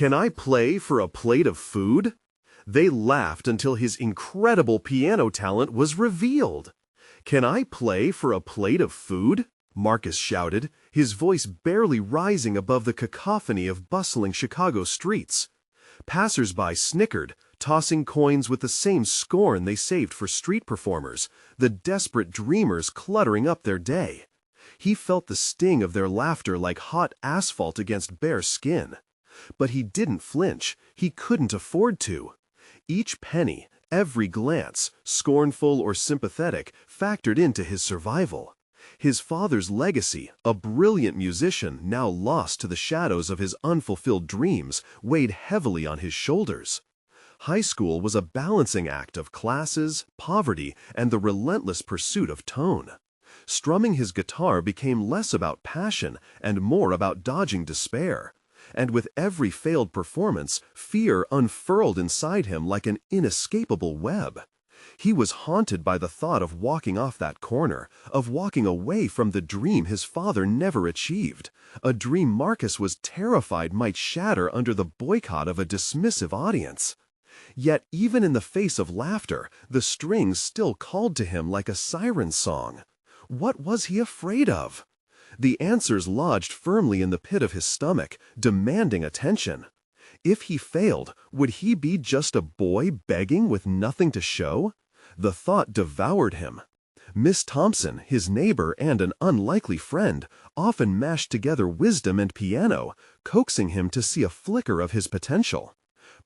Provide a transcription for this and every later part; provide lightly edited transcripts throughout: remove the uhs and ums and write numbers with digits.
Can I play for a plate of food? They laughed until his incredible piano talent was revealed. Can I play for a plate of food? Marcus shouted, his voice barely rising above the cacophony of bustling Chicago streets. Passers-by snickered, tossing coins with the same scorn they saved for street performers, the desperate dreamers cluttering up their day. He felt the sting of their laughter like hot asphalt against bare skin. But he didn't flinch. He couldn't afford to. Each penny, every glance, scornful or sympathetic, factored into his survival. His father's legacy, a brilliant musician now lost to the shadows of his unfulfilled dreams, weighed heavily on his shoulders. High school was a balancing act of classes, poverty, and the relentless pursuit of tone. Strumming his guitar became less about passion and more about dodging despair. And with every failed performance, fear unfurled inside him like an inescapable web. He was haunted by the thought of walking off that corner, of walking away from the dream his father never achieved, a dream Marcus was terrified might shatter under the boycott of a dismissive audience. Yet even in the face of laughter, the strings still called to him like a siren song. What was he afraid of? The answers lodged firmly in the pit of his stomach, demanding attention. If he failed, would he be just a boy begging with nothing to show? The thought devoured him. Miss Thompson, his neighbor and an unlikely friend, often mashed together wisdom and piano, coaxing him to see a flicker of his potential.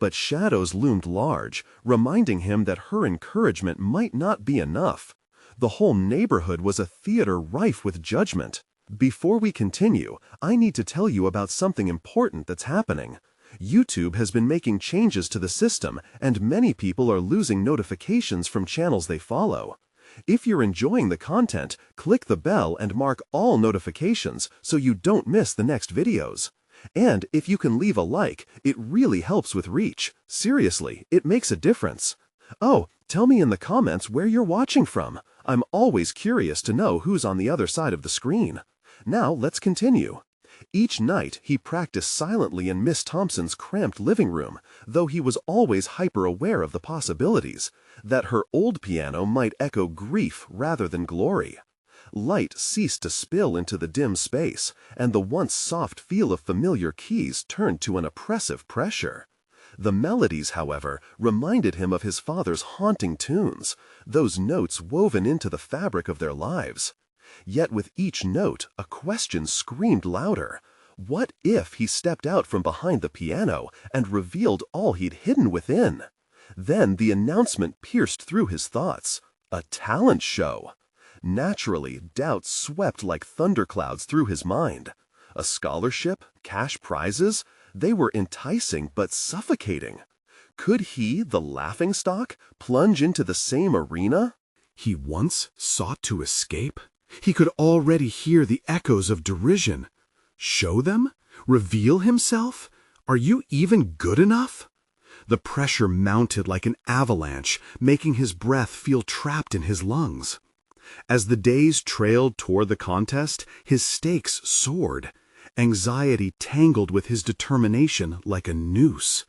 But shadows loomed large, reminding him that her encouragement might not be enough. The whole neighborhood was a theater rife with judgment. Before we continue, I need to tell you about something important that's happening. YouTube has been making changes to the system, and many people are losing notifications from channels they follow. If you're enjoying the content, click the bell and mark all notifications so you don't miss the next videos. And if you can leave a like, it really helps with reach. Seriously, it makes a difference. Oh, tell me in the comments where you're watching from. I'm always curious to know who's on the other side of the screen. Now let's continue. Each night, he practiced silently in Miss Thompson's cramped living room, though he was always hyper-aware of the possibilities, that her old piano might echo grief rather than glory. Light ceased to spill into the dim space, and the once soft feel of familiar keys turned to an oppressive pressure. The melodies, however, reminded him of his father's haunting tunes, those notes woven into the fabric of their lives. Yet with each note, a question screamed louder. What if he stepped out from behind the piano and revealed all he'd hidden within? Then the announcement pierced through his thoughts. A talent show. Naturally, doubts swept like thunderclouds through his mind. A scholarship? Cash prizes? They were enticing but suffocating. Could he, the laughingstock, plunge into the same arena he once sought to escape? He could already hear the echoes of derision. Show them? Reveal himself? Are you even good enough? The pressure mounted like an avalanche, making his breath feel trapped in his lungs. As the days trailed toward the contest, his stakes soared. Anxiety tangled with his determination like a noose.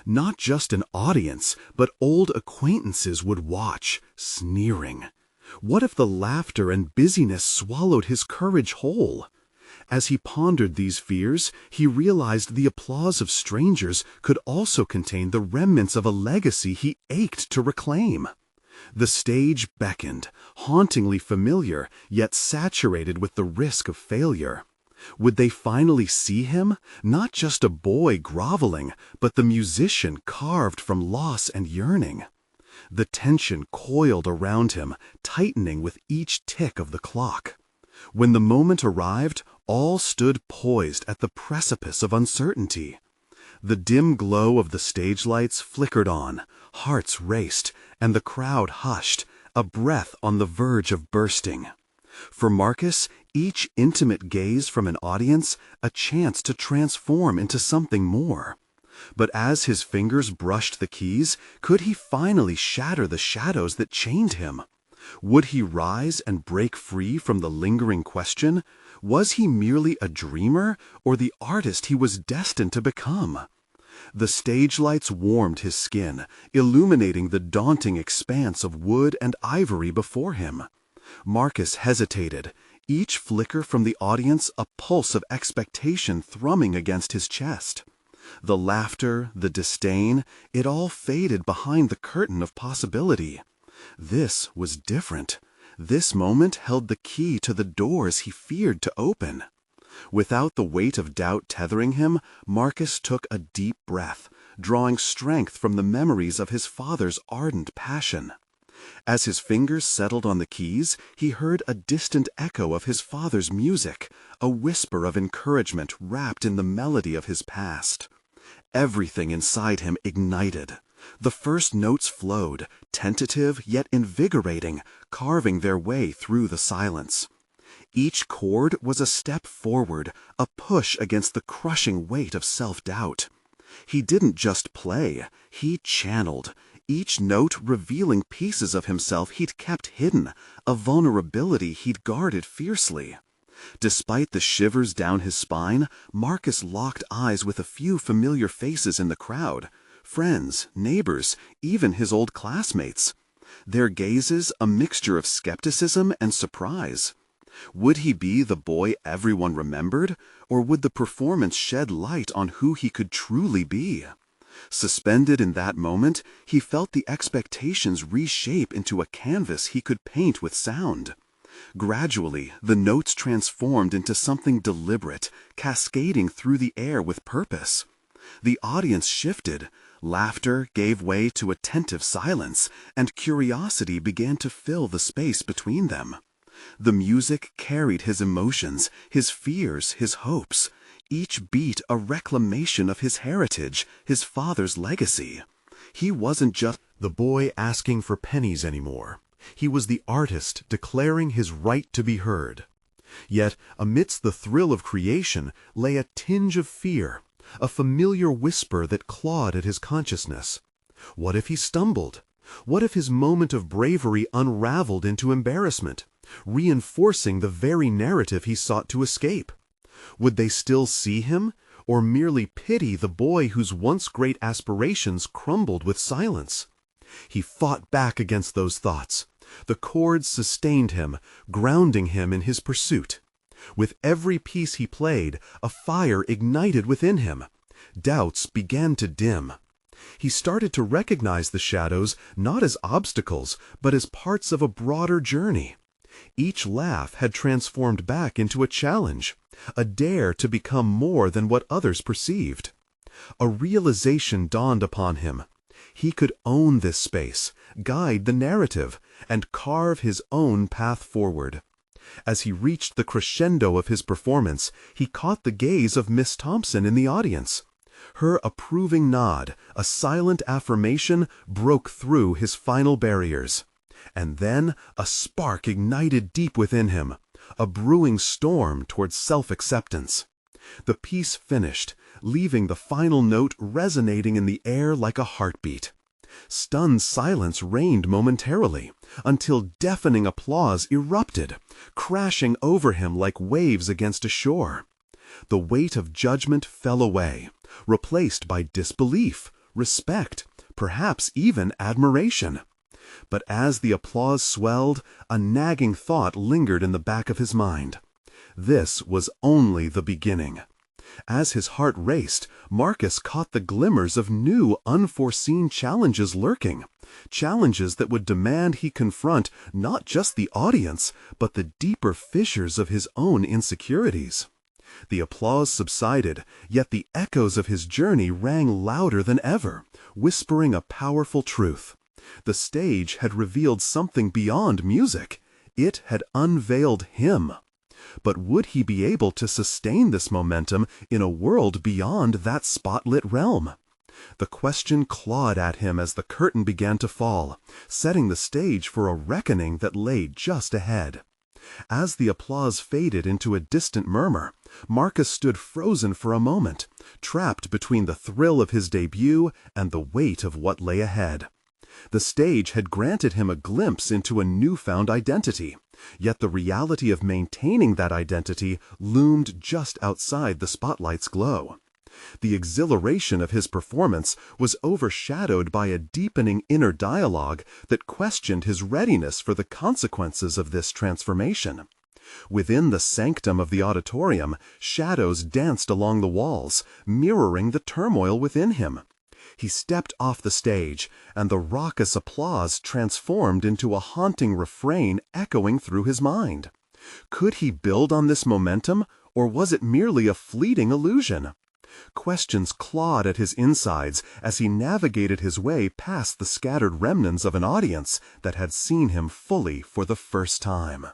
Not just an audience, but old acquaintances would watch, sneering. What if the laughter and busyness swallowed his courage whole? As he pondered these fears, he realized the applause of strangers could also contain the remnants of a legacy he ached to reclaim. The stage beckoned, hauntingly familiar, yet saturated with the risk of failure. Would they finally see him, not just a boy groveling, but the musician carved from loss and yearning? The tension coiled around him, tightening with each tick of the clock. When the moment arrived, all stood poised at the precipice of uncertainty. The dim glow of the stage lights flickered on, hearts raced, and the crowd hushed, a breath on the verge of bursting. For Marcus, each intimate gaze from an audience, a chance to transform into something more. But as his fingers brushed the keys, could he finally shatter the shadows that chained him? Would he rise and break free from the lingering question? Was he merely a dreamer, or the artist he was destined to become? The stage lights warmed his skin, illuminating the daunting expanse of wood and ivory before him. Marcus hesitated, each flicker from the audience a pulse of expectation thrumming against his chest. The laughter, the disdain, it all faded behind the curtain of possibility. This was different. This moment held the key to the doors he feared to open. Without the weight of doubt tethering him, Marcus took a deep breath, drawing strength from the memories of his father's ardent passion. As his fingers settled on the keys, he heard a distant echo of his father's music, a whisper of encouragement wrapped in the melody of his past. Everything inside him ignited. The first notes flowed, tentative yet invigorating, carving their way through the silence. Each chord was a step forward, a push against the crushing weight of self-doubt. He didn't just play, he channeled, each note revealing pieces of himself he'd kept hidden, a vulnerability he'd guarded fiercely. Despite the shivers down his spine, Marcus locked eyes with a few familiar faces in the crowd. Friends, neighbors, even his old classmates. Their gazes a mixture of skepticism and surprise. Would he be the boy everyone remembered, or would the performance shed light on who he could truly be? Suspended in that moment, he felt the expectations reshape into a canvas he could paint with sound. Gradually, the notes transformed into something deliberate, cascading through the air with purpose. The audience shifted. Laughter gave way to attentive silence, and curiosity began to fill the space between them. The music carried his emotions, his fears, his hopes, each beat a reclamation of his heritage, his father's legacy. He wasn't just the boy asking for pennies anymore. He was the artist declaring his right to be heard. Yet, amidst the thrill of creation lay a tinge of fear, a familiar whisper that clawed at his consciousness. What if he stumbled? What if his moment of bravery unraveled into embarrassment, reinforcing the very narrative he sought to escape? Would they still see him, or merely pity the boy whose once great aspirations crumbled with silence? He fought back against those thoughts. The chords sustained him, grounding him in his pursuit. With every piece he played, a fire ignited within him. Doubts began to dim. He started to recognize the shadows not as obstacles, but as parts of a broader journey. Each laugh had transformed back into a challenge, a dare to become more than what others perceived. A realization dawned upon him. He could own this space, guide the narrative, and carve his own path forward. As he reached the crescendo of his performance, he caught the gaze of Miss Thompson in the audience. Her approving nod, a silent affirmation, broke through his final barriers. And then a spark ignited deep within him, a brewing storm towards self-acceptance. The piece finished, leaving the final note resonating in the air like a heartbeat. Stunned silence reigned momentarily, until deafening applause erupted, crashing over him like waves against a shore. The weight of judgment fell away, replaced by disbelief, respect, perhaps even admiration. But as the applause swelled, a nagging thought lingered in the back of his mind. This was only the beginning. As his heart raced, Marcus caught the glimmers of new, unforeseen challenges lurking, challenges that would demand he confront not just the audience, but the deeper fissures of his own insecurities. The applause subsided, yet the echoes of his journey rang louder than ever, whispering a powerful truth. The stage had revealed something beyond music. It had unveiled him. But would he be able to sustain this momentum in a world beyond that spotlit realm? The question clawed at him as the curtain began to fall, setting the stage for a reckoning that lay just ahead. As the applause faded into a distant murmur, Marcus stood frozen for a moment, trapped between the thrill of his debut and the weight of what lay ahead. The stage had granted him a glimpse into a newfound identity, yet the reality of maintaining that identity loomed just outside the spotlight's glow. The exhilaration of his performance was overshadowed by a deepening inner dialogue that questioned his readiness for the consequences of this transformation. Within the sanctum of the auditorium, shadows danced along the walls, mirroring the turmoil within him. He stepped off the stage, and the raucous applause transformed into a haunting refrain echoing through his mind. Could he build on this momentum, or was it merely a fleeting illusion? Questions clawed at his insides as he navigated his way past the scattered remnants of an audience that had seen him fully for the first time.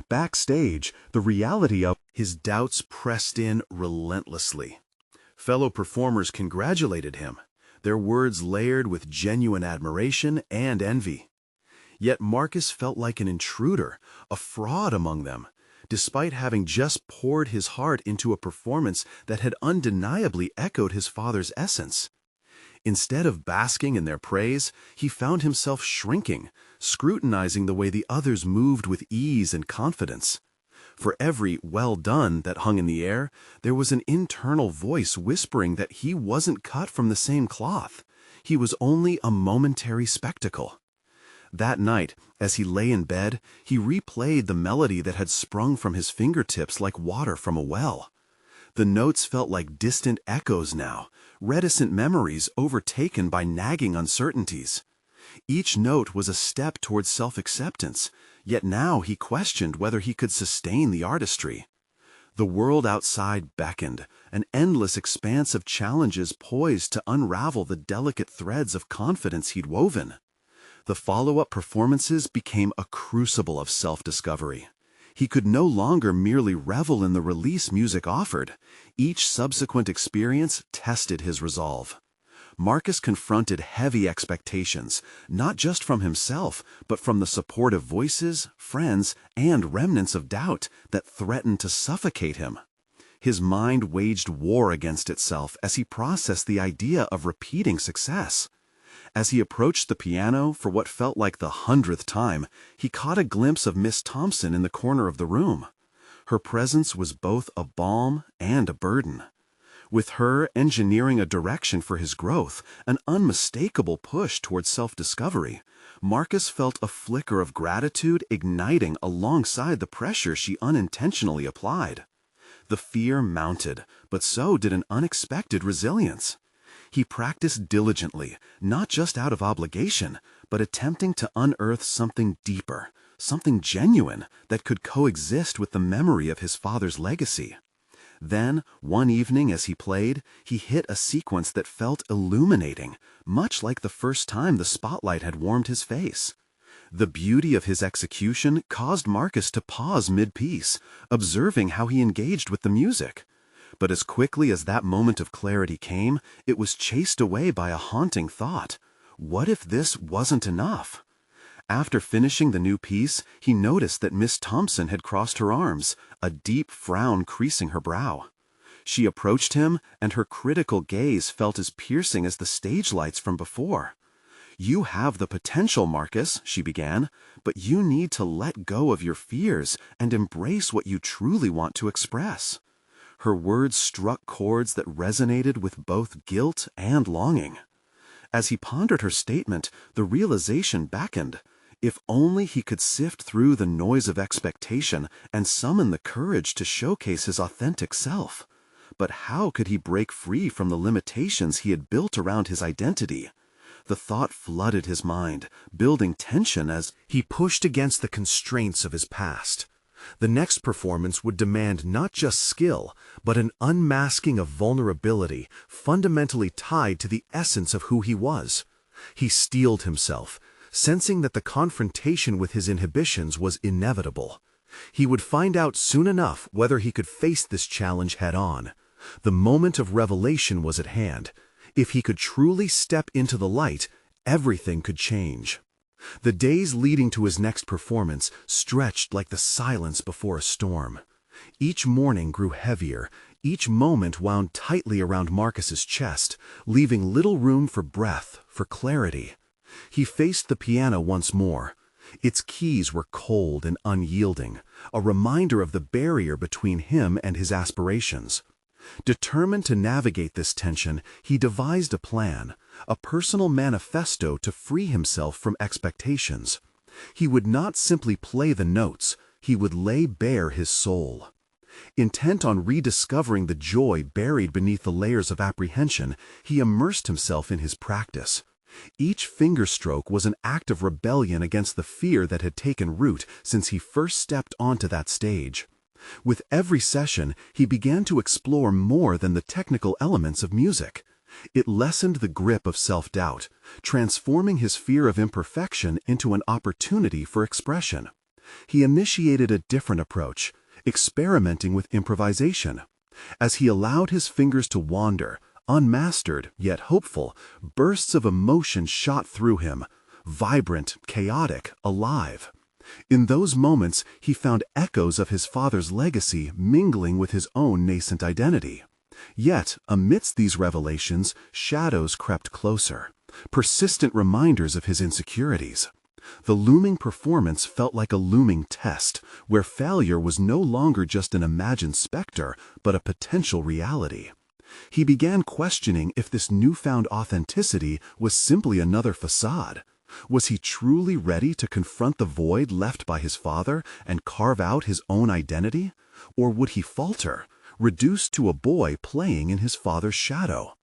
Backstage, the reality of his doubts pressed in relentlessly. Fellow performers congratulated him, their words layered with genuine admiration and envy. Yet Marcus felt like an intruder, a fraud among them, despite having just poured his heart into a performance that had undeniably echoed his father's essence. Instead of basking in their praise, he found himself shrinking, scrutinizing the way the others moved with ease and confidence. For every "well done" that hung in the air, there was an internal voice whispering that he wasn't cut from the same cloth. He was only a momentary spectacle. That night, as he lay in bed, he replayed the melody that had sprung from his fingertips like water from a well. The notes felt like distant echoes now, reticent memories overtaken by nagging uncertainties. Each note was a step towards self-acceptance, yet now he questioned whether he could sustain the artistry. The world outside beckoned, an endless expanse of challenges poised to unravel the delicate threads of confidence he'd woven. The follow-up performances became a crucible of self-discovery. He could no longer merely revel in the release music offered. Each subsequent experience tested his resolve. Marcus confronted heavy expectations, not just from himself, but from the supportive voices, friends, and remnants of doubt that threatened to suffocate him. His mind waged war against itself as he processed the idea of repeating success. As he approached the piano for what felt like the 100th time, he caught a glimpse of Miss Thompson in the corner of the room. Her presence was both a balm and a burden. With her engineering a direction for his growth, an unmistakable push towards self-discovery, Marcus felt a flicker of gratitude igniting alongside the pressure she unintentionally applied. The fear mounted, but so did an unexpected resilience. He practiced diligently, not just out of obligation, but attempting to unearth something deeper, something genuine that could coexist with the memory of his father's legacy. Then, one evening as he played, he hit a sequence that felt illuminating, much like the first time the spotlight had warmed his face. The beauty of his execution caused Marcus to pause mid-piece, observing how he engaged with the music. But as quickly as that moment of clarity came, it was chased away by a haunting thought. What if this wasn't enough? After finishing the new piece, he noticed that Miss Thompson had crossed her arms, a deep frown creasing her brow. She approached him, and her critical gaze felt as piercing as the stage lights from before. "You have the potential, Marcus," she began, "but you need to let go of your fears and embrace what you truly want to express." Her words struck chords that resonated with both guilt and longing. As he pondered her statement, the realization beckoned. If only he could sift through the noise of expectation and summon the courage to showcase his authentic self. But how could he break free from the limitations he had built around his identity? The thought flooded his mind, building tension as he pushed against the constraints of his past. The next performance would demand not just skill, but an unmasking of vulnerability fundamentally tied to the essence of who he was. He steeled himself, sensing that the confrontation with his inhibitions was inevitable. He would find out soon enough whether he could face this challenge head-on. The moment of revelation was at hand. If he could truly step into the light, everything could change. The days leading to his next performance stretched like the silence before a storm. Each morning grew heavier, each moment wound tightly around Marcus's chest, leaving little room for breath, for clarity. He faced the piano once more. Its keys were cold and unyielding, a reminder of the barrier between him and his aspirations. Determined to navigate this tension, he devised a plan, a personal manifesto to free himself from expectations. He would not simply play the notes, he would lay bare his soul. Intent on rediscovering the joy buried beneath the layers of apprehension, he immersed himself in his practice. Each fingerstroke was an act of rebellion against the fear that had taken root since he first stepped onto that stage. With every session, he began to explore more than the technical elements of music. It lessened the grip of self-doubt, transforming his fear of imperfection into an opportunity for expression. He initiated a different approach, experimenting with improvisation. As he allowed his fingers to wander, unmastered yet hopeful, bursts of emotion shot through him, vibrant, chaotic, alive. In those moments, he found echoes of his father's legacy mingling with his own nascent identity. Yet, amidst these revelations, shadows crept closer, persistent reminders of his insecurities. The looming performance felt like a looming test, where failure was no longer just an imagined specter, but a potential reality. He began questioning if this newfound authenticity was simply another facade. Was he truly ready to confront the void left by his father and carve out his own identity? Or would he falter, reduced to a boy playing in his father's shadow?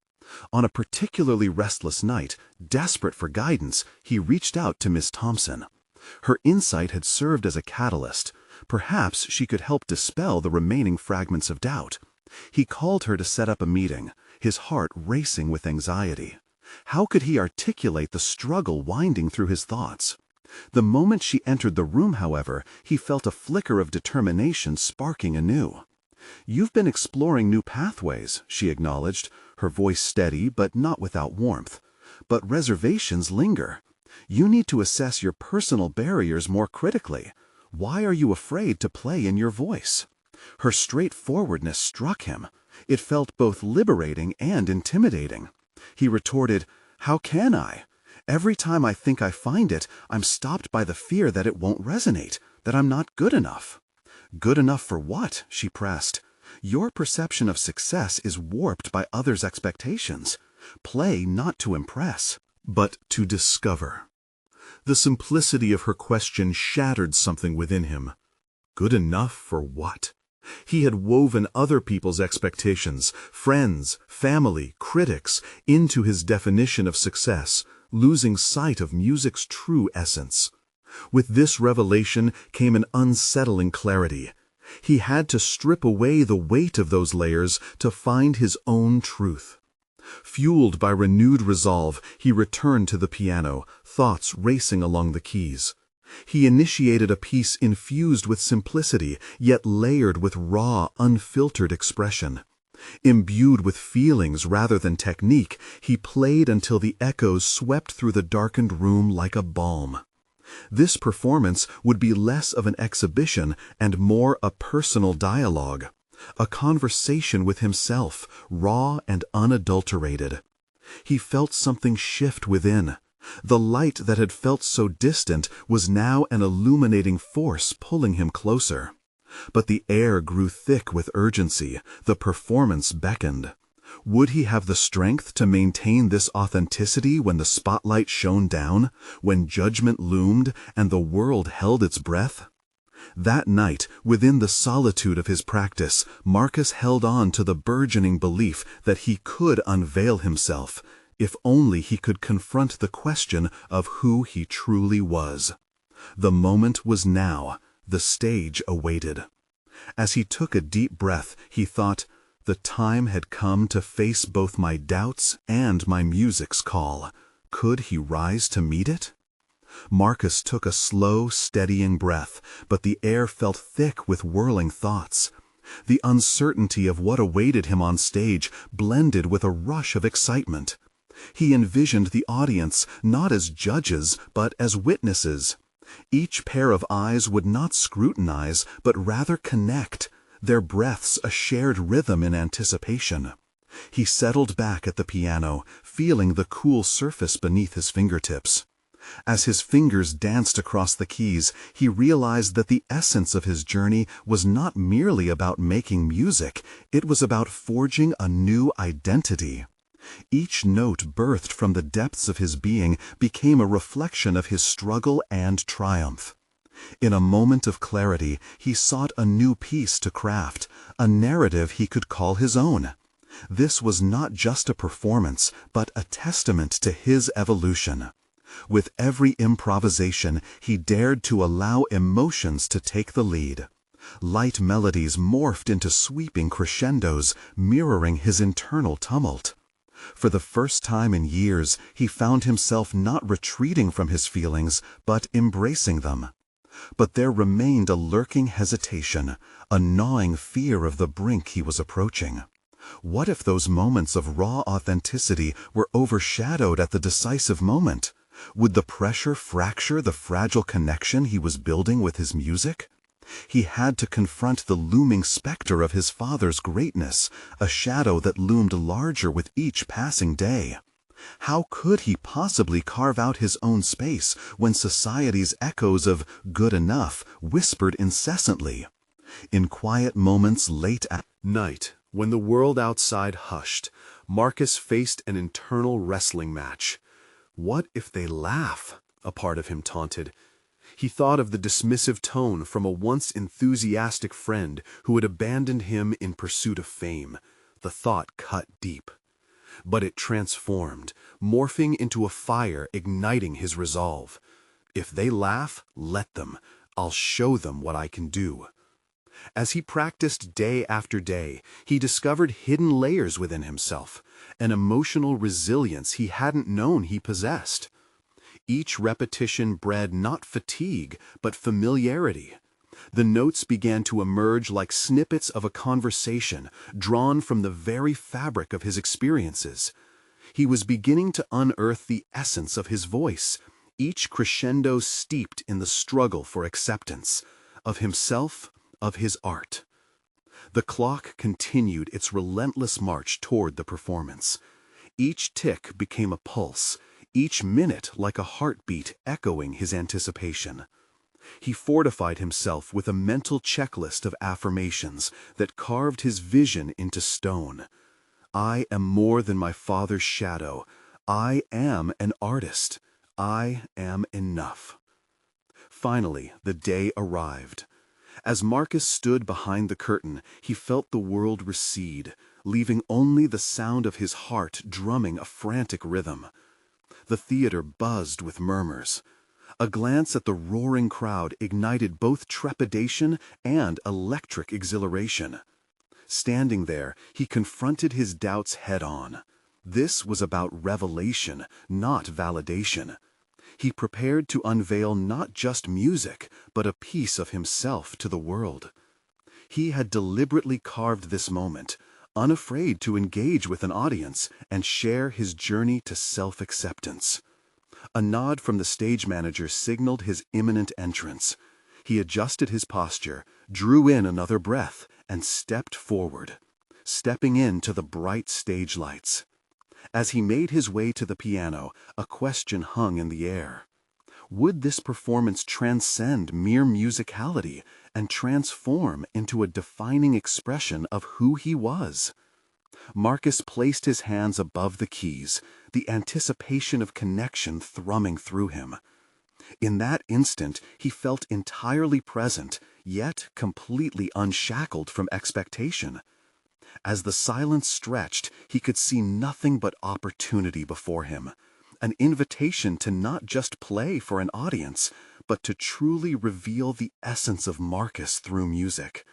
On a particularly restless night, desperate for guidance, he reached out to Miss Thompson. Her insight had served as a catalyst. Perhaps she could help dispel the remaining fragments of doubt. He called her to set up a meeting, his heart racing with anxiety. How could he articulate the struggle winding through his thoughts? The moment she entered the room, however, he felt a flicker of determination sparking anew. "You've been exploring new pathways," she acknowledged, her voice steady but not without warmth. "But reservations linger. You need to assess your personal barriers more critically. Why are you afraid to play in your voice?" Her straightforwardness struck him. It felt both liberating and intimidating. He retorted, "How can I? Every time I think I find it, I'm stopped by the fear that it won't resonate, that I'm not good enough." "Good enough for what?" she pressed. "Your perception of success is warped by others' expectations. Play not to impress, but to discover." The simplicity of her question shattered something within him. Good enough for what? He had woven other people's expectations, friends, family, critics, into his definition of success, losing sight of music's true essence. With this revelation came an unsettling clarity. He had to strip away the weight of those layers to find his own truth. Fueled by renewed resolve, he returned to the piano, thoughts racing along the keys. He initiated a piece infused with simplicity, yet layered with raw, unfiltered expression. Imbued with feelings rather than technique, he played until the echoes swept through the darkened room like a balm. This performance would be less of an exhibition and more a personal dialogue, a conversation with himself, raw and unadulterated. He felt something shift within. The light that had felt so distant was now an illuminating force pulling him closer. But the air grew thick with urgency, the performance beckoned. Would he have the strength to maintain this authenticity when the spotlight shone down, when judgment loomed and the world held its breath? That night, within the solitude of his practice, Marcus held on to the burgeoning belief that he could unveil himself, if only he could confront the question of who he truly was. The moment was now. The stage awaited. As he took a deep breath, he thought, the time had come to face both my doubts and my music's call. Could he rise to meet it? Marcus took a slow, steadying breath, but the air felt thick with whirling thoughts. The uncertainty of what awaited him on stage blended with a rush of excitement. He envisioned the audience not as judges, but as witnesses. Each pair of eyes would not scrutinize, but rather connect, their breaths a shared rhythm in anticipation. He settled back at the piano, feeling the cool surface beneath his fingertips. As his fingers danced across the keys, he realized that the essence of his journey was not merely about making music, it was about forging a new identity. Each note birthed from the depths of his being became a reflection of his struggle and triumph. In a moment of clarity, he sought a new piece to craft, a narrative he could call his own. This was not just a performance, but a testament to his evolution. With every improvisation, he dared to allow emotions to take the lead. Light melodies morphed into sweeping crescendos, mirroring his internal tumult. For the first time in years, he found himself not retreating from his feelings, but embracing them. But there remained a lurking hesitation, a gnawing fear of the brink he was approaching. What if those moments of raw authenticity were overshadowed at the decisive moment? Would the pressure fracture the fragile connection he was building with his music? He had to confront the looming specter of his father's greatness, a shadow that loomed larger with each passing day. How could he possibly carve out his own space when society's echoes of good enough whispered incessantly? In quiet moments late at night, when the world outside hushed, Marcus faced an internal wrestling match. What if they laugh? A part of him taunted. He thought of the dismissive tone from a once enthusiastic friend who had abandoned him in pursuit of fame. The thought cut deep. But it transformed, morphing into a fire igniting his resolve. If they laugh, let them. I'll show them what I can do. As he practiced day after day, he discovered hidden layers within himself, an emotional resilience he hadn't known he possessed. Each repetition bred not fatigue, but familiarity. The notes began to emerge like snippets of a conversation, drawn from the very fabric of his experiences. He was beginning to unearth the essence of his voice, each crescendo steeped in the struggle for acceptance, of himself, of his art. The clock continued its relentless march toward the performance. Each tick became a pulse, each minute like a heartbeat echoing his anticipation. He fortified himself with a mental checklist of affirmations that carved his vision into stone. I am more than my father's shadow. I am an artist. I am enough. Finally, the day arrived. As Marcus stood behind the curtain, he felt the world recede, leaving only the sound of his heart drumming a frantic rhythm. The theater buzzed with murmurs. A glance at the roaring crowd ignited both trepidation and electric exhilaration. Standing there, he confronted his doubts head-on. This was about revelation, not validation. He prepared to unveil not just music, but a piece of himself to the world. He had deliberately carved this moment, unafraid to engage with an audience and share his journey to self-acceptance. A nod from the stage manager signaled his imminent entrance. He adjusted his posture, drew in another breath, and stepped forward, stepping into the bright stage lights. As he made his way to the piano, a question hung in the air. Would this performance transcend mere musicality and transform into a defining expression of who he was? Marcus placed his hands above the keys, the anticipation of connection thrumming through him. In that instant, he felt entirely present, yet completely unshackled from expectation. As the silence stretched, he could see nothing but opportunity before him, an invitation to not just play for an audience, but to truly reveal the essence of Marcus through music.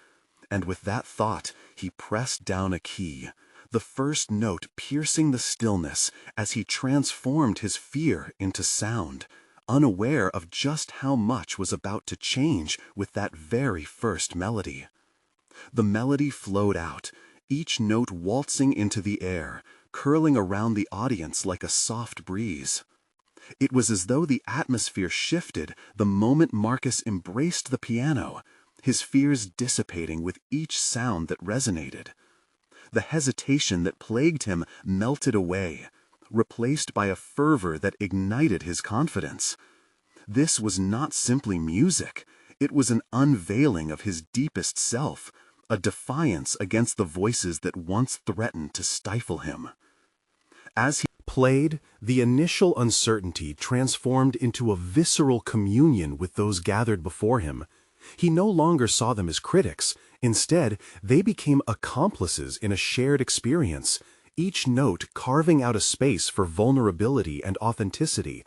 And with that thought, he pressed down a key, the first note piercing the stillness as he transformed his fear into sound, unaware of just how much was about to change with that very first melody. The melody flowed out, each note waltzing into the air, curling around the audience like a soft breeze. It was as though the atmosphere shifted the moment Marcus embraced the piano, his fears dissipating with each sound that resonated. The hesitation that plagued him melted away. replaced by a fervor that ignited his confidence. This was not simply music. It was an unveiling of his deepest self, a defiance against the voices that once threatened to stifle him. As he played, the initial uncertainty transformed into a visceral communion with those gathered before him. He no longer saw them as critics. Instead, they became accomplices in a shared experience, each note carving out a space for vulnerability and authenticity.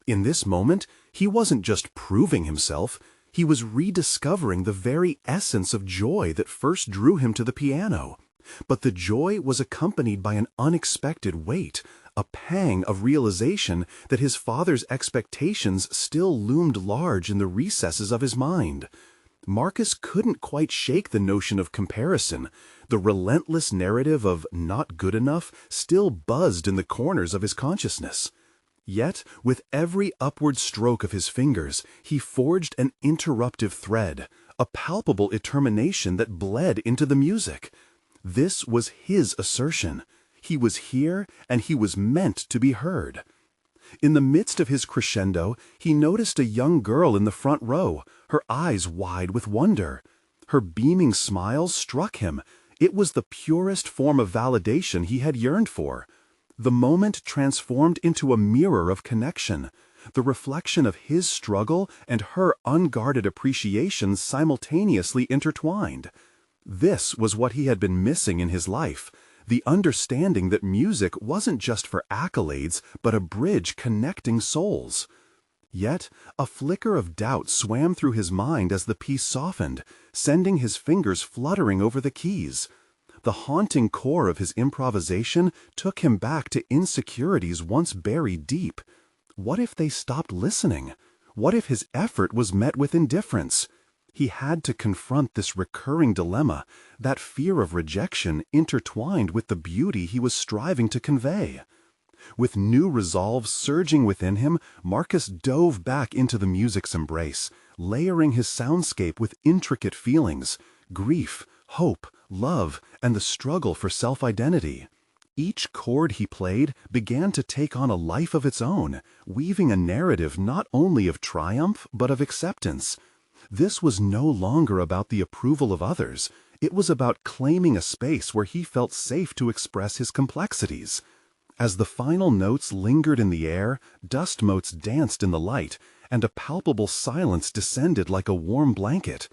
In this moment, he wasn't just proving himself, he was rediscovering the very essence of joy that first drew him to the piano. But the joy was accompanied by an unexpected weight, a pang of realization that his father's expectations still loomed large in the recesses of his mind. Marcus couldn't quite shake the notion of comparison. The relentless narrative of not good enough still buzzed in the corners of his consciousness. Yet, with every upward stroke of his fingers, he forged an interruptive thread, a palpable determination that bled into the music. This was his assertion. He was here, and he was meant to be heard. In the midst of his crescendo, he noticed a young girl in the front row, her eyes wide with wonder. Her beaming smile struck him. It was the purest form of validation he had yearned for. The moment transformed into a mirror of connection, the reflection of his struggle and her unguarded appreciation simultaneously intertwined. This was what he had been missing in his life, the understanding that music wasn't just for accolades, but a bridge connecting souls. Yet, a flicker of doubt swam through his mind as the piece softened, sending his fingers fluttering over the keys. The haunting core of his improvisation took him back to insecurities once buried deep. What if they stopped listening? What if his effort was met with indifference? He had to confront this recurring dilemma, that fear of rejection intertwined with the beauty he was striving to convey. With new resolve surging within him, Marcus dove back into the music's embrace, layering his soundscape with intricate feelings, grief, hope, love, and the struggle for self-identity. Each chord he played began to take on a life of its own, weaving a narrative not only of triumph but of acceptance. This was no longer about the approval of others. It was about claiming a space where he felt safe to express his complexities. As the final notes lingered in the air, dust motes danced in the light, and a palpable silence descended like a warm blanket.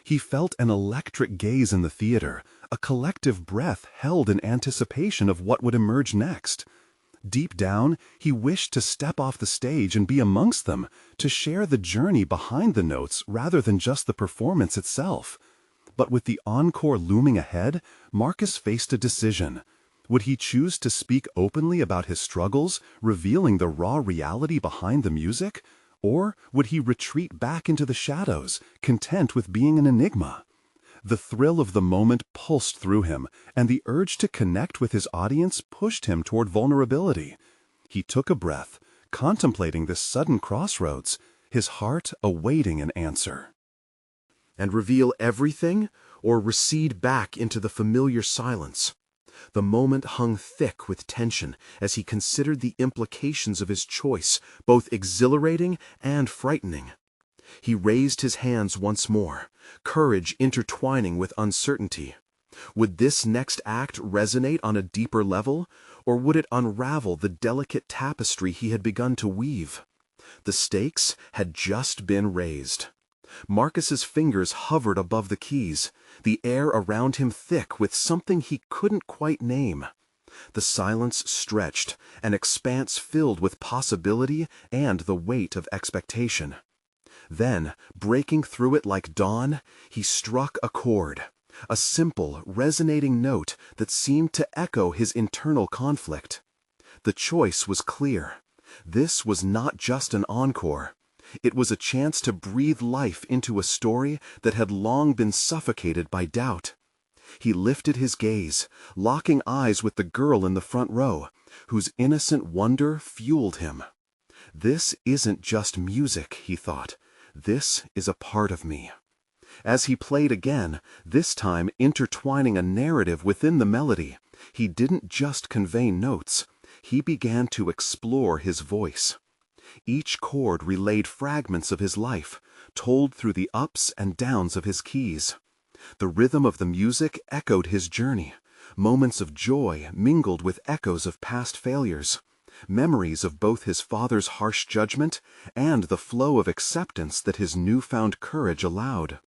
He felt an electric gaze in the theater, a collective breath held in anticipation of what would emerge next. Deep down, he wished to step off the stage and be amongst them, to share the journey behind the notes rather than just the performance itself. But with the encore looming ahead, Marcus faced a decision. Would he choose to speak openly about his struggles, revealing the raw reality behind the music? Or would he retreat back into the shadows, content with being an enigma? The thrill of the moment pulsed through him, and the urge to connect with his audience pushed him toward vulnerability. He took a breath, contemplating this sudden crossroads, his heart awaiting an answer. And reveal everything, or recede back into the familiar silence? The moment hung thick with tension as he considered the implications of his choice, both exhilarating and frightening. He raised his hands once more, courage intertwining with uncertainty. Would this next act resonate on a deeper level, or would it unravel the delicate tapestry he had begun to weave? The stakes had just been raised. Marcus's fingers hovered above the keys, the air around him thick with something he couldn't quite name. The silence stretched, an expanse filled with possibility and the weight of expectation. Then, breaking through it like dawn, he struck a chord, a simple, resonating note that seemed to echo his internal conflict. The choice was clear. This was not just an encore. It was a chance to breathe life into a story that had long been suffocated by doubt. He lifted his gaze, locking eyes with the girl in the front row, whose innocent wonder fueled him. This isn't just music, he thought. This is a part of me. As he played again, this time intertwining a narrative within the melody, he didn't just convey notes. He began to explore his voice. Each chord relayed fragments of his life, told through the ups and downs of his keys. The rhythm of the music echoed his journey. Moments of joy mingled with echoes of past failures, memories of both his father's harsh judgment and the flow of acceptance that his newfound courage allowed.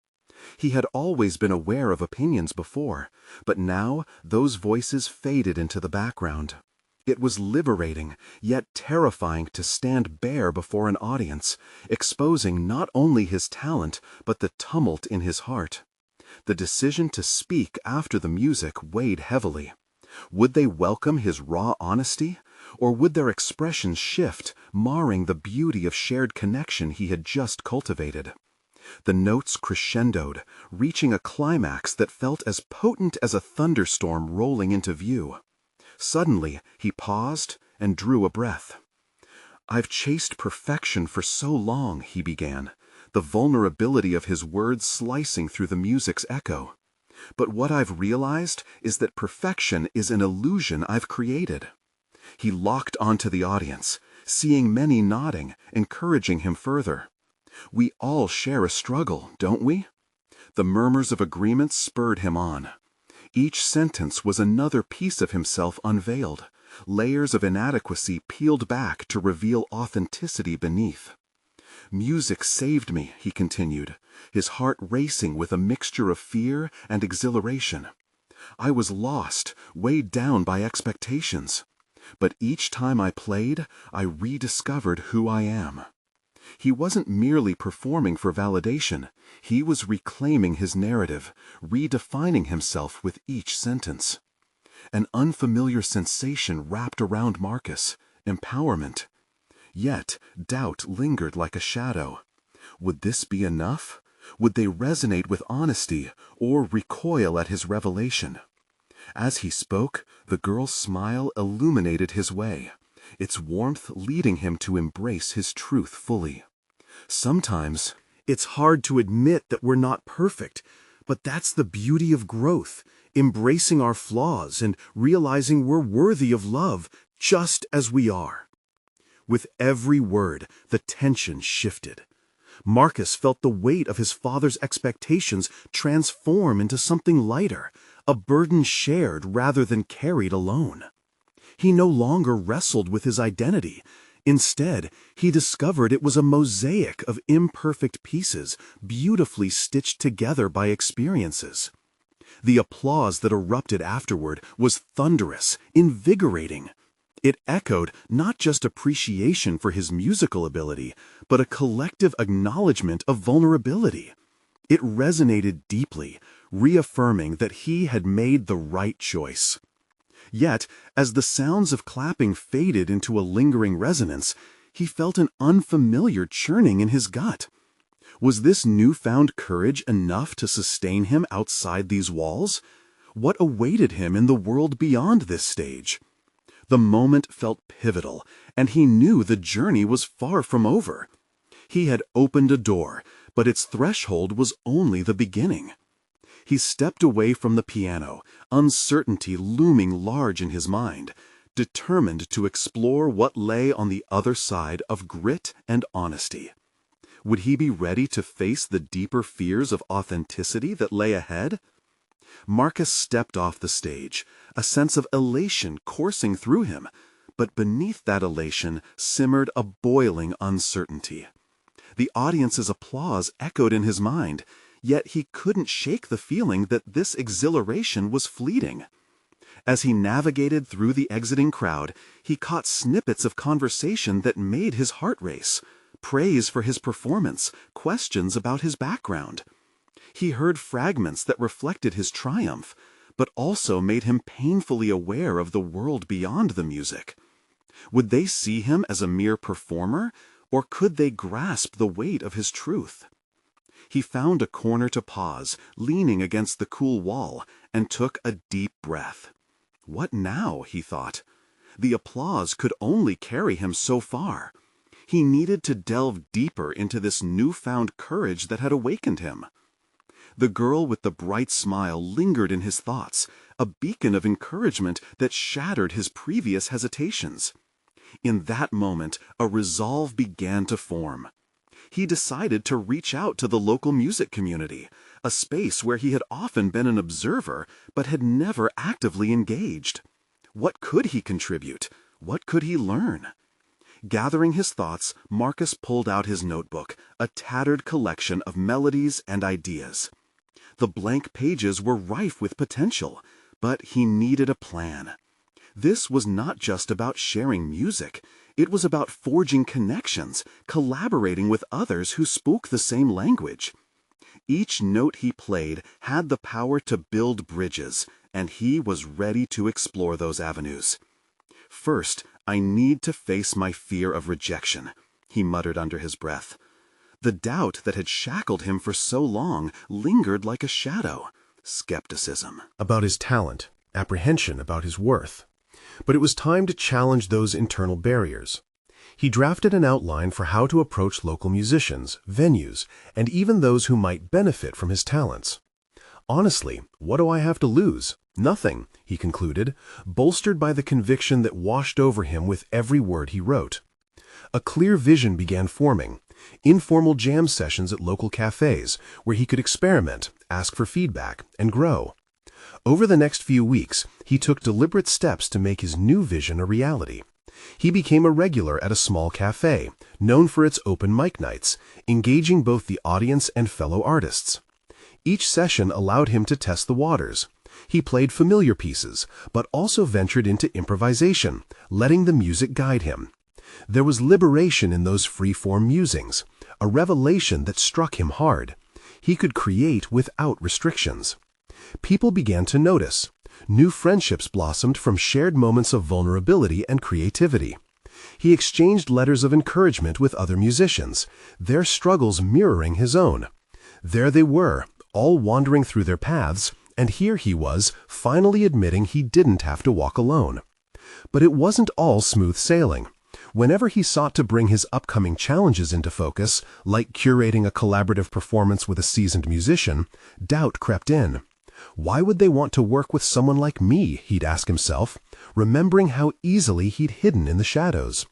He had always been aware of opinions before, but now those voices faded into the background. It was liberating, yet terrifying to stand bare before an audience, exposing not only his talent, but the tumult in his heart. The decision to speak after the music weighed heavily. Would they welcome his raw honesty, or would their expressions shift, marring the beauty of shared connection he had just cultivated? The notes crescendoed, reaching a climax that felt as potent as a thunderstorm rolling into view. Suddenly, he paused and drew a breath. "I've chased perfection for so long," he began, the vulnerability of his words slicing through the music's echo. "But what I've realized is that perfection is an illusion I've created." He locked onto the audience, seeing many nodding, encouraging him further. "We all share a struggle, don't we?" The murmurs of agreement spurred him on. Each sentence was another piece of himself unveiled, layers of inadequacy peeled back to reveal authenticity beneath. "Music saved me," he continued, his heart racing with a mixture of fear and exhilaration. "I was lost, weighed down by expectations. But each time I played, I rediscovered who I am." He wasn't merely performing for validation. He was reclaiming his narrative, redefining himself with each sentence. An unfamiliar sensation wrapped around Marcus: empowerment. Yet doubt lingered like a shadow. Would this be enough? Would they resonate with honesty or recoil at his revelation? As he spoke, the girl's smile illuminated his way, its warmth leading him to embrace his truth fully. "Sometimes it's hard to admit that we're not perfect, but that's the beauty of growth, embracing our flaws and realizing we're worthy of love just as we are." With every word, the tension shifted. Marcus felt the weight of his father's expectations transform into something lighter, a burden shared rather than carried alone. He no longer wrestled with his identity. Instead, he discovered it was a mosaic of imperfect pieces, beautifully stitched together by experiences. The applause that erupted afterward was thunderous, invigorating. It echoed not just appreciation for his musical ability, but a collective acknowledgement of vulnerability. It resonated deeply, reaffirming that he had made the right choice. Yet, as the sounds of clapping faded into a lingering resonance, he felt an unfamiliar churning in his gut. Was this newfound courage enough to sustain him outside these walls? What awaited him in the world beyond this stage? The moment felt pivotal, and he knew the journey was far from over. He had opened a door, but its threshold was only the beginning. He stepped away from the piano, uncertainty looming large in his mind, determined to explore what lay on the other side of grit and honesty. Would he be ready to face the deeper fears of authenticity that lay ahead? Marcus stepped off the stage, a sense of elation coursing through him, but beneath that elation simmered a boiling uncertainty. The audience's applause echoed in his mind, yet he couldn't shake the feeling that this exhilaration was fleeting. As he navigated through the exiting crowd, he caught snippets of conversation that made his heart race: praise for his performance, questions about his background. He heard fragments that reflected his triumph, but also made him painfully aware of the world beyond the music. Would they see him as a mere performer, or could they grasp the weight of his truth? He found a corner to pause, leaning against the cool wall, and took a deep breath. What now, he thought? The applause could only carry him so far. He needed to delve deeper into this newfound courage that had awakened him. The girl with the bright smile lingered in his thoughts, a beacon of encouragement that shattered his previous hesitations. In that moment, a resolve began to form. He decided to reach out to the local music community, a space where he had often been an observer but had never actively engaged. What could he contribute? What could he learn? Gathering his thoughts, Marcus pulled out his notebook, a tattered collection of melodies and ideas. The blank pages were rife with potential, but he needed a plan. This was not just about sharing music. It was about forging connections, collaborating with others who spoke the same language. Each note he played had the power to build bridges, and he was ready to explore those avenues. "First, I need to face my fear of rejection," he muttered under his breath. The doubt that had shackled him for so long lingered like a shadow. Skepticism about his talent, apprehension about his worth. But it was time to challenge those internal barriers. He drafted an outline for how to approach local musicians, venues, and even those who might benefit from his talents. "Honestly, what do I have to lose? Nothing," he concluded, bolstered by the conviction that washed over him with every word he wrote. A clear vision began forming, informal jam sessions at local cafes where he could experiment, ask for feedback, and grow. Over the next few weeks, he took deliberate steps to make his new vision a reality. He became a regular at a small cafe, known for its open mic nights, engaging both the audience and fellow artists. Each session allowed him to test the waters. He played familiar pieces, but also ventured into improvisation, letting the music guide him. There was liberation in those free-form musings, a revelation that struck him hard. He could create without restrictions. People began to notice. New friendships blossomed from shared moments of vulnerability and creativity. He exchanged letters of encouragement with other musicians, their struggles mirroring his own. There they were, all wandering through their paths, and here he was, finally admitting he didn't have to walk alone. But it wasn't all smooth sailing. Whenever he sought to bring his upcoming challenges into focus, like curating a collaborative performance with a seasoned musician, doubt crept in. Why would they want to work with someone like me, he'd ask himself, remembering how easily he'd hidden in the shadows.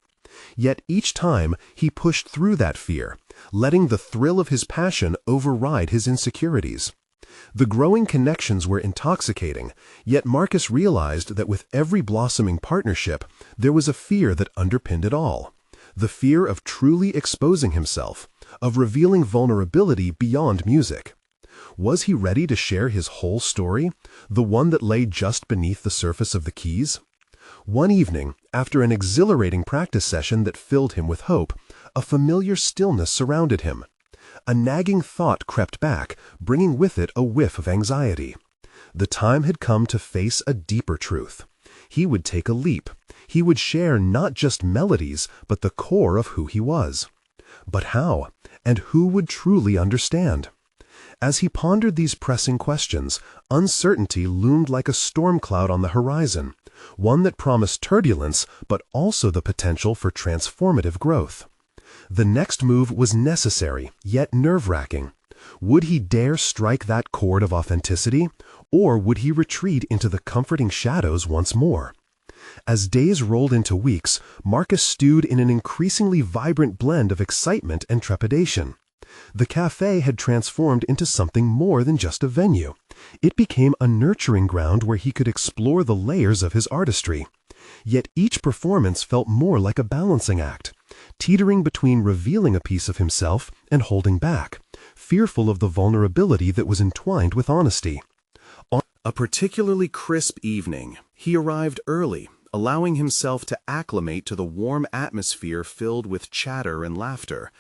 Yet each time he pushed through that fear, letting the thrill of his passion override his insecurities. The growing connections were intoxicating, yet Marcus realized that with every blossoming partnership, there was a fear that underpinned it all. The fear of truly exposing himself, of revealing vulnerability beyond music. Was he ready to share his whole story, the one that lay just beneath the surface of the keys? One evening, after an exhilarating practice session that filled him with hope, a familiar stillness surrounded him. A nagging thought crept back, bringing with it a whiff of anxiety. The time had come to face a deeper truth. He would take a leap. He would share not just melodies, but the core of who he was. But how? And who would truly understand? As he pondered these pressing questions, uncertainty loomed like a storm cloud on the horizon, one that promised turbulence but also the potential for transformative growth. The next move was necessary, yet nerve-wracking. Would he dare strike that chord of authenticity, or would he retreat into the comforting shadows once more? As days rolled into weeks, Marcus stewed in an increasingly vibrant blend of excitement and trepidation. The cafe had transformed into something more than just a venue. It became a nurturing ground where he could explore the layers of his artistry. Yet each performance felt more like a balancing act, teetering between revealing a piece of himself and holding back, fearful of the vulnerability that was entwined with honesty. On a particularly crisp evening, he arrived early, allowing himself to acclimate to the warm atmosphere filled with chatter and laughter.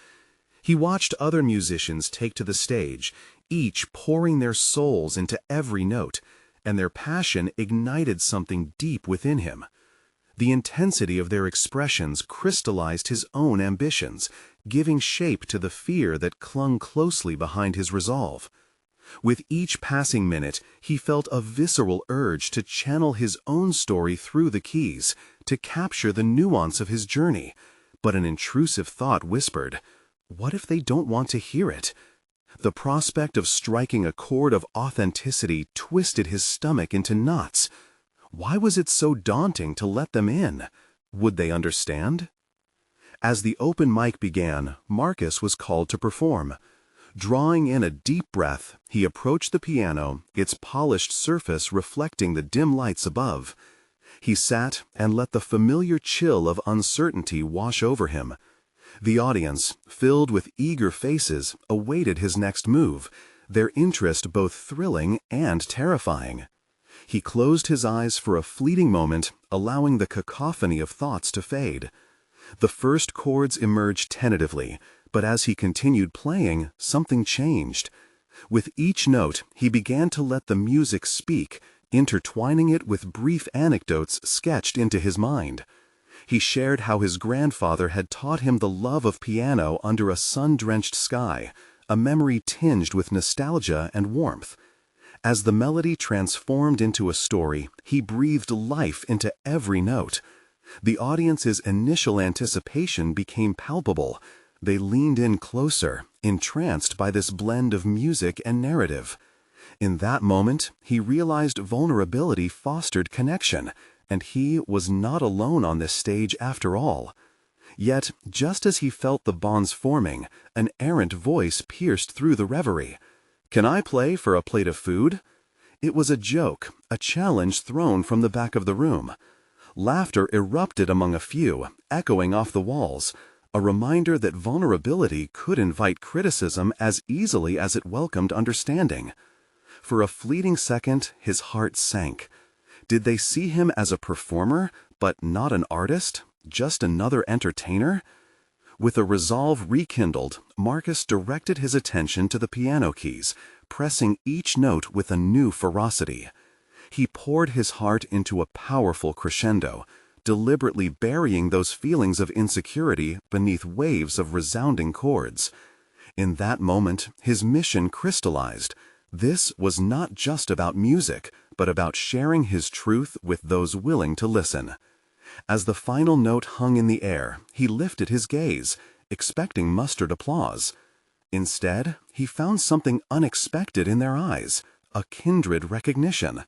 He watched other musicians take to the stage, each pouring their souls into every note, and their passion ignited something deep within him. The intensity of their expressions crystallized his own ambitions, giving shape to the fear that clung closely behind his resolve. With each passing minute, he felt a visceral urge to channel his own story through the keys, to capture the nuance of his journey. But an intrusive thought whispered, "What if they don't want to hear it?" The prospect of striking a chord of authenticity twisted his stomach into knots. Why was it so daunting to let them in? Would they understand? As the open mic began, Marcus was called to perform. Drawing in a deep breath, he approached the piano, its polished surface reflecting the dim lights above. He sat and let the familiar chill of uncertainty wash over him. The audience, filled with eager faces, awaited his next move, their interest both thrilling and terrifying. He closed his eyes for a fleeting moment, allowing the cacophony of thoughts to fade. The first chords emerged tentatively, but as he continued playing, something changed. With each note, he began to let the music speak, intertwining it with brief anecdotes sketched into his mind. He shared how his grandfather had taught him the love of piano under a sun-drenched sky, a memory tinged with nostalgia and warmth. As the melody transformed into a story, he breathed life into every note. The audience's initial anticipation became palpable. They leaned in closer, entranced by this blend of music and narrative. In that moment, he realized vulnerability fostered connection, and he was not alone on this stage after all. Yet, just as he felt the bonds forming, an errant voice pierced through the reverie. "Can I play for a plate of food?" It was a joke, a challenge thrown from the back of the room. Laughter erupted among a few, echoing off the walls, a reminder that vulnerability could invite criticism as easily as it welcomed understanding. For a fleeting second, his heart sank. Did they see him as a performer, but not an artist, just another entertainer? With a resolve rekindled, Marcus directed his attention to the piano keys, pressing each note with a new ferocity. He poured his heart into a powerful crescendo, deliberately burying those feelings of insecurity beneath waves of resounding chords. In that moment, his mission crystallized. This was not just about music, but about sharing his truth with those willing to listen. As the final note hung in the air, he lifted his gaze, expecting mustered applause. Instead, he found something unexpected in their eyes, a kindred recognition.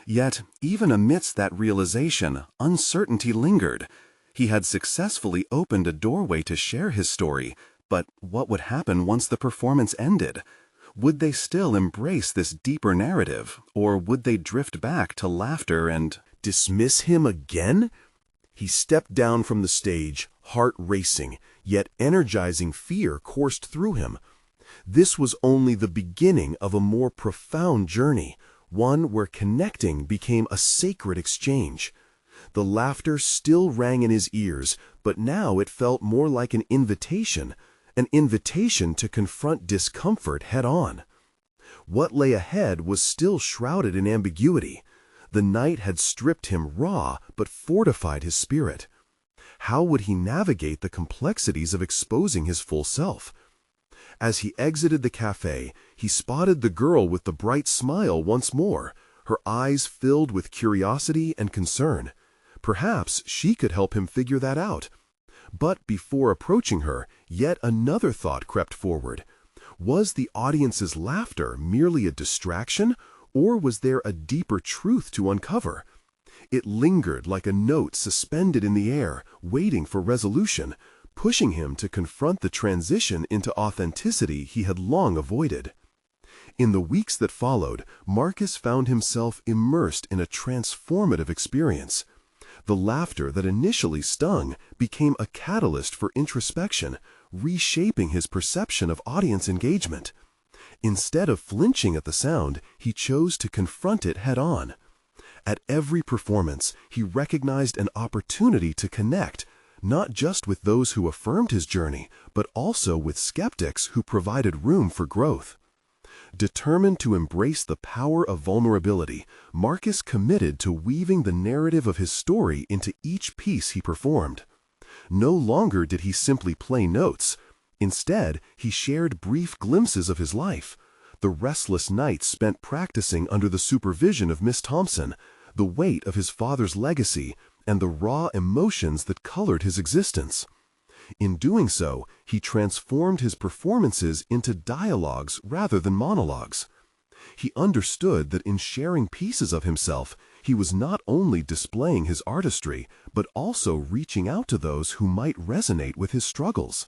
Yet, even amidst that realization, uncertainty lingered. He had successfully opened a doorway to share his story, but what would happen once the performance ended? Would they still embrace this deeper narrative, or would they drift back to laughter and Dismiss him again? He stepped down from the stage, heart racing, yet energizing fear coursed through him. This was only the beginning of a more profound journey, one where connecting became a sacred exchange. The laughter still rang in his ears, but now it felt more like an invitation to confront discomfort head-on. What lay ahead was still shrouded in ambiguity. The night had stripped him raw, but fortified his spirit. How would he navigate the complexities of exposing his full self? As he exited the cafe, he spotted the girl with the bright smile once more, her eyes filled with curiosity and concern. Perhaps she could help him figure that out. But before approaching her, yet another thought crept forward. Was the audience's laughter merely a distraction, or was there a deeper truth to uncover? It lingered like a note suspended in the air, waiting for resolution, pushing him to confront the transition into authenticity he had long avoided. In the weeks that followed, Marcus found himself immersed in a transformative experience. The laughter that initially stung became a catalyst for introspection, reshaping his perception of audience engagement. Instead of flinching at the sound, he chose to confront it head-on. At every performance, he recognized an opportunity to connect, not just with those who affirmed his journey, but also with skeptics who provided room for growth. Determined to embrace the power of vulnerability, Marcus committed to weaving the narrative of his story into each piece he performed. No longer did he simply play notes. Instead, he shared brief glimpses of his life. The restless nights spent practicing under the supervision of Miss Thompson, the weight of his father's legacy, and the raw emotions that colored his existence. In doing so, he transformed his performances into dialogues rather than monologues. He understood that in sharing pieces of himself, he was not only displaying his artistry, but also reaching out to those who might resonate with his struggles.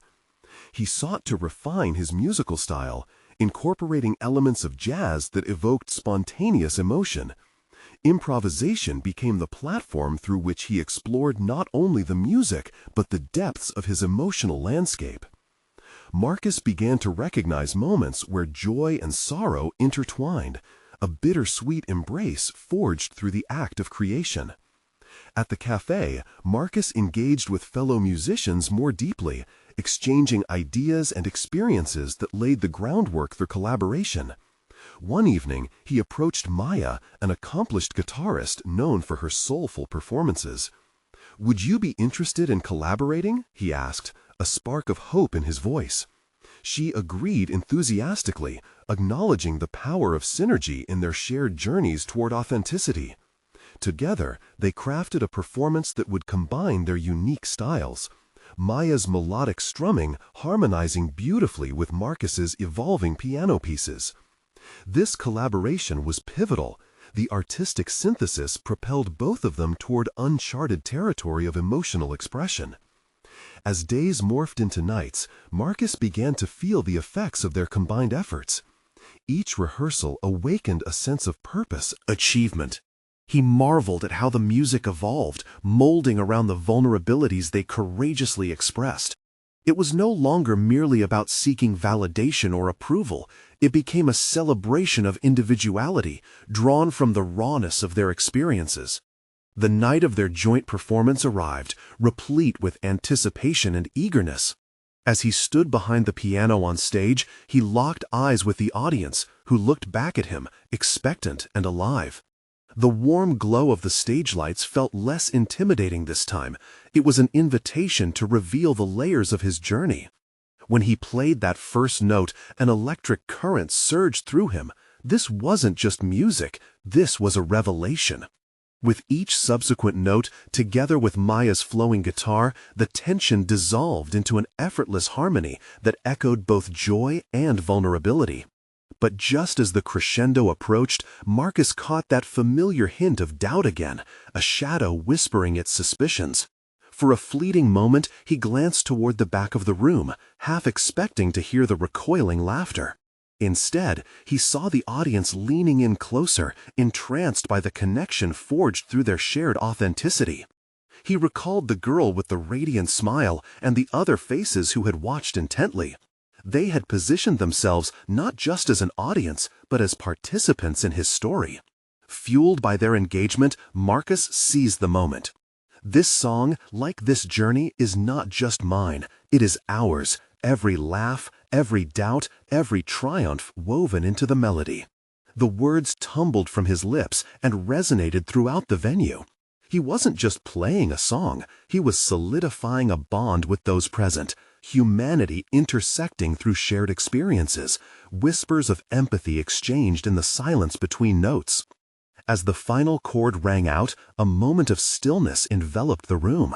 He sought to refine his musical style, incorporating elements of jazz that evoked spontaneous emotion. Improvisation became the platform through which he explored not only the music, but the depths of his emotional landscape. Marcus began to recognize moments where joy and sorrow intertwined, a bittersweet embrace forged through the act of creation. At the cafe, Marcus engaged with fellow musicians more deeply, exchanging ideas and experiences that laid the groundwork for collaboration. One evening, he approached Maya, an accomplished guitarist known for her soulful performances. "Would you be interested in collaborating?" he asked, a spark of hope in his voice. She agreed enthusiastically, acknowledging the power of synergy in their shared journeys toward authenticity. Together, they crafted a performance that would combine their unique styles, Maya's melodic strumming harmonizing beautifully with Marcus's evolving piano pieces. This collaboration was pivotal. The artistic synthesis propelled both of them toward uncharted territory of emotional expression. As days morphed into nights, Marcus began to feel the effects of their combined efforts. Each rehearsal awakened a sense of purpose, achievement. He marveled at how the music evolved, molding around the vulnerabilities they courageously expressed. It was no longer merely about seeking validation or approval. It became a celebration of individuality, drawn from the rawness of their experiences. The night of their joint performance arrived, replete with anticipation and eagerness. As he stood behind the piano on stage, he locked eyes with the audience, who looked back at him, expectant and alive. The warm glow of the stage lights felt less intimidating this time. It was an invitation to reveal the layers of his journey. When he played that first note, an electric current surged through him. This wasn't just music, this was a revelation. With each subsequent note, together with Maya's flowing guitar, the tension dissolved into an effortless harmony that echoed both joy and vulnerability. But just as the crescendo approached, Marcus caught that familiar hint of doubt again, a shadow whispering its suspicions. For a fleeting moment, he glanced toward the back of the room, half expecting to hear the recoiling laughter. Instead, he saw the audience leaning in closer, entranced by the connection forged through their shared authenticity. He recalled the girl with the radiant smile and the other faces who had watched intently. They had positioned themselves not just as an audience, but as participants in his story. Fueled by their engagement, Marcus seized the moment. This song, like this journey, is not just mine. It is ours. Every laugh, every doubt, every triumph woven into the melody. The words tumbled from his lips and resonated throughout the venue. He wasn't just playing a song, he was solidifying a bond with those present, humanity intersecting through shared experiences, whispers of empathy exchanged in the silence between notes. As the final chord rang out, a moment of stillness enveloped the room.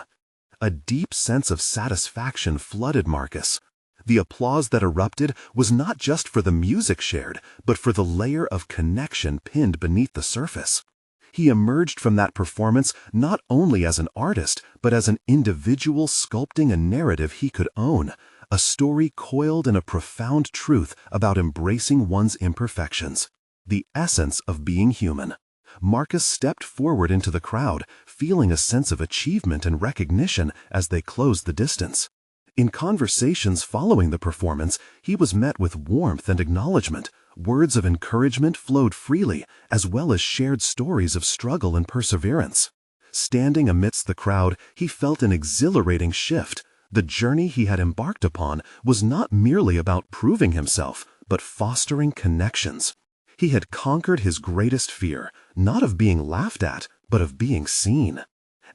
A deep sense of satisfaction flooded Marcus. The applause that erupted was not just for the music shared, but for the layer of connection pinned beneath the surface. He emerged from that performance not only as an artist, but as an individual sculpting a narrative he could own, a story coiled in a profound truth about embracing one's imperfections, the essence of being human. Marcus stepped forward into the crowd, feeling a sense of achievement and recognition as they closed the distance. In conversations following the performance, he was met with warmth and acknowledgement. Words of encouragement flowed freely, as well as shared stories of struggle and perseverance. Standing amidst the crowd, he felt an exhilarating shift. The journey he had embarked upon was not merely about proving himself, but fostering connections. He had conquered his greatest fear, not of being laughed at, but of being seen.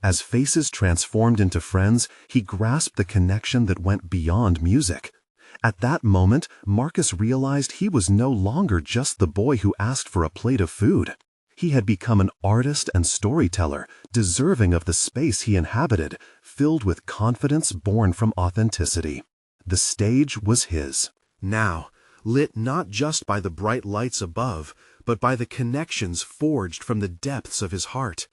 As faces transformed into friends, he grasped the connection that went beyond music. At that moment, Marcus realized he was no longer just the boy who asked for a plate of food. He had become an artist and storyteller, deserving of the space he inhabited, filled with confidence born from authenticity. The stage was his. Now, lit not just by the bright lights above, but by the connections forged from the depths of his heart.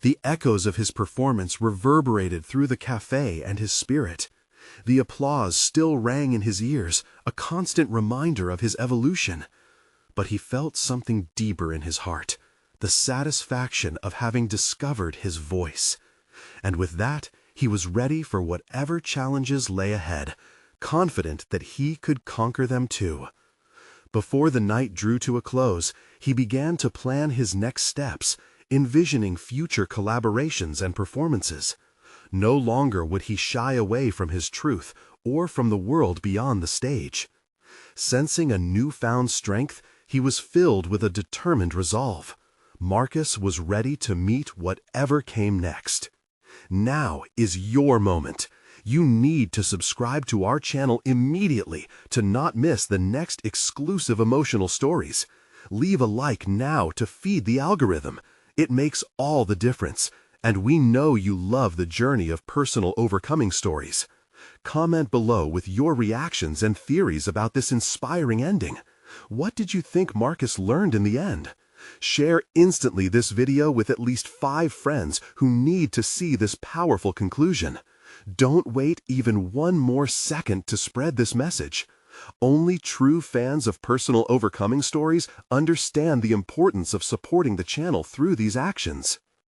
The echoes of his performance reverberated through the cafe and his spirit. The applause still rang in his ears, a constant reminder of his evolution. But he felt something deeper in his heart, the satisfaction of having discovered his voice. And with that, he was ready for whatever challenges lay ahead, confident that he could conquer them too. Before the night drew to a close, he began to plan his next steps, envisioning future collaborations and performances. No longer would he shy away from his truth or from the world beyond the stage. Sensing a newfound strength, he was filled with a determined resolve. Marcus was ready to meet whatever came next. Now is your moment. You need to subscribe to our channel immediately to not miss the next exclusive emotional stories. Leave a like now to feed the algorithm. It makes all the difference, and we know you love the journey of personal overcoming stories. Comment below with your reactions and theories about this inspiring ending. What did you think Marcus learned in the end? Share instantly this video with at least 5 friends who need to see this powerful conclusion. Don't wait even one more second to spread this message. Only true fans of personal overcoming stories understand the importance of supporting the channel through these actions.